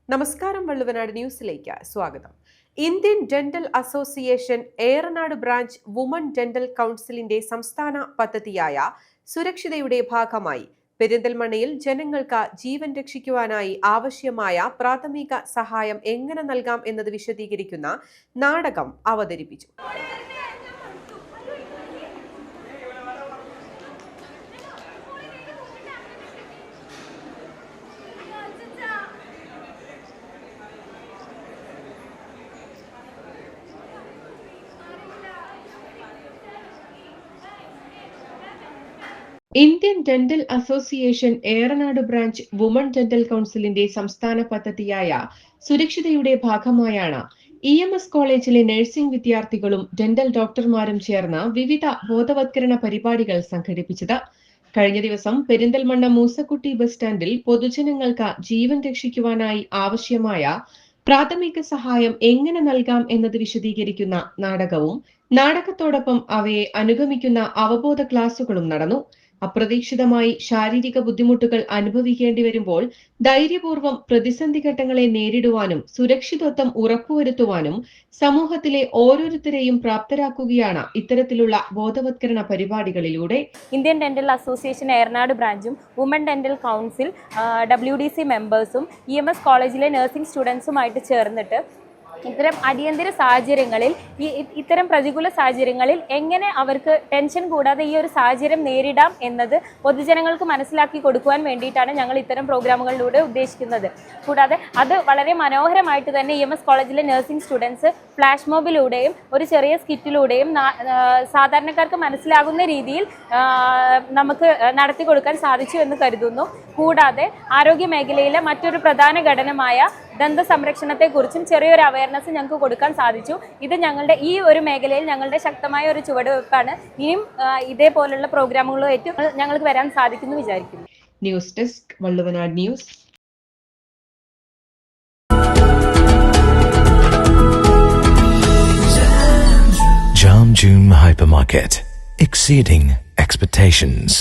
നമസ്കാരം. വള്ളുവനാട് ന്യൂസിലേക്ക് സ്വാഗതം. Indian dental association Eranad branch woman dental കൗൺസിലിന്റെ സംസ്ഥാന പദ്ധതിയായ സുരക്ഷിതയുടെ ഭാഗമായി പെരിന്തൽമണ്ണയിൽ ജനങ്ങൾക്ക് ജീവൻ രക്ഷിക്കുവാനായി ആവശ്യമായ പ്രാഥമിക സഹായം എങ്ങനെ നൽകാം എന്നത് വിശദീകരിക്കുന്ന നാടകം അവതരിപ്പിച്ചു. Indian dental association Eranad branch woman dental കൗൺസിലിന്റെ സംസ്ഥാന പദ്ധതിയായ സുരക്ഷിതയുടെ ഭാഗമായാണ് EMS കോളേജിലെ നഴ്സിംഗ് വിദ്യാർത്ഥികളും ഡെന്റൽ ഡോക്ടർമാരും ചേർന്ന് വിവിധ ബോധവത്കരണ പരിപാടികൾ സംഘടിപ്പിച്ചത്. കഴിഞ്ഞ ദിവസം പെരിന്തൽമണ്ണ മൂസക്കുട്ടി ബസ് സ്റ്റാൻഡിൽ പൊതുജനങ്ങൾക്ക് ജീവൻ രക്ഷിക്കുവാനായി ആവശ്യമായ പ്രാഥമിക സഹായം എങ്ങനെ നൽകാം എന്നത് വിശദീകരിക്കുന്ന നാടകവും നാടകത്തോടൊപ്പം അവയെ അനുഗമിക്കുന്ന അവബോധ ക്ലാസുകളും നടന്നു. അപ്രതീക്ഷിതമായി ശാരീരിക ബുദ്ധിമുട്ടുകൾ അനുഭവിക്കേണ്ടി വരുമ്പോൾ ധൈര്യപൂർവ്വം പ്രതിസന്ധി ഘട്ടങ്ങളെ നേരിടുവാനും സുരക്ഷിതത്വം ഉറപ്പുവരുത്തുവാനും സമൂഹത്തിലെ ഓരോരുത്തരെയും പ്രാപ്തരാക്കുകയാണ് ഇത്തരത്തിലുള്ള ബോധവത്കരണ പരിപാടികളിലൂടെ. ഇന്ത്യൻ ഡെന്റൽ അസോസിയേഷൻ ഏറനാട് ബ്രാഞ്ചും വുമൺ ഡെന്റൽ കൗൺസിൽ WDC മെമ്പേഴ്സും EMS കോളേജിലെ നഴ്സിംഗ് സ്റ്റുഡൻസുമായിട്ട് ചേർന്നിട്ട് ഇത്തരം അടിയന്തര സാഹചര്യങ്ങളിൽ ഇത്തരം പ്രതികൂല സാഹചര്യങ്ങളിൽ എങ്ങനെ അവർക്ക് ടെൻഷൻ കൂടാതെ ഈ ഒരു സാഹചര്യം നേരിടാം എന്നത് പൊതുജനങ്ങൾക്ക് മനസ്സിലാക്കി കൊടുക്കുവാൻ വേണ്ടിയിട്ടാണ് ഞങ്ങൾ ഇത്തരം പ്രോഗ്രാമുകളിലൂടെ ഉദ്ദേശിക്കുന്നത്. കൂടാതെ അത് വളരെ മനോഹരമായിട്ട് തന്നെ EMS കോളേജിലെ നഴ്സിംഗ് സ്റ്റുഡൻസ് ഫ്ലാഷ് മോബിലൂടെയും ഒരു ചെറിയ സ്കിറ്റിലൂടെയും സാധാരണക്കാർക്ക് മനസ്സിലാകുന്ന രീതിയിൽ നമുക്ക് നടത്തി കൊടുക്കാൻ സാധിച്ചു എന്ന് കരുതുന്നു. കൂടാതെ ആരോഗ്യ മേഖലയിലെ മറ്റൊരു പ്രധാന ഘടകമായ ദന്ത സംരക്ഷണത്തെക്കുറിച്ചും ചെറിയൊരു അവയർനെസ് ഞങ്ങൾക്ക് കൊടുക്കാൻ സാധിച്ചു. ഇത് ഞങ്ങളുടെ ഈ ഒരു മേഖലയിൽ ഞങ്ങളുടെ ശക്തമായ ഒരു ചുവടുവെപ്പാണ്. ഇനിയും ഇതേപോലുള്ള പ്രോഗ്രാമുകളുമായിട്ട് ഞങ്ങൾക്ക് വരാൻ സാധിക്കുമെന്ന് വിചാരിക്കുന്നു. News desk, Valluvanad news. Jam June Hypermarket, exceeding expectations.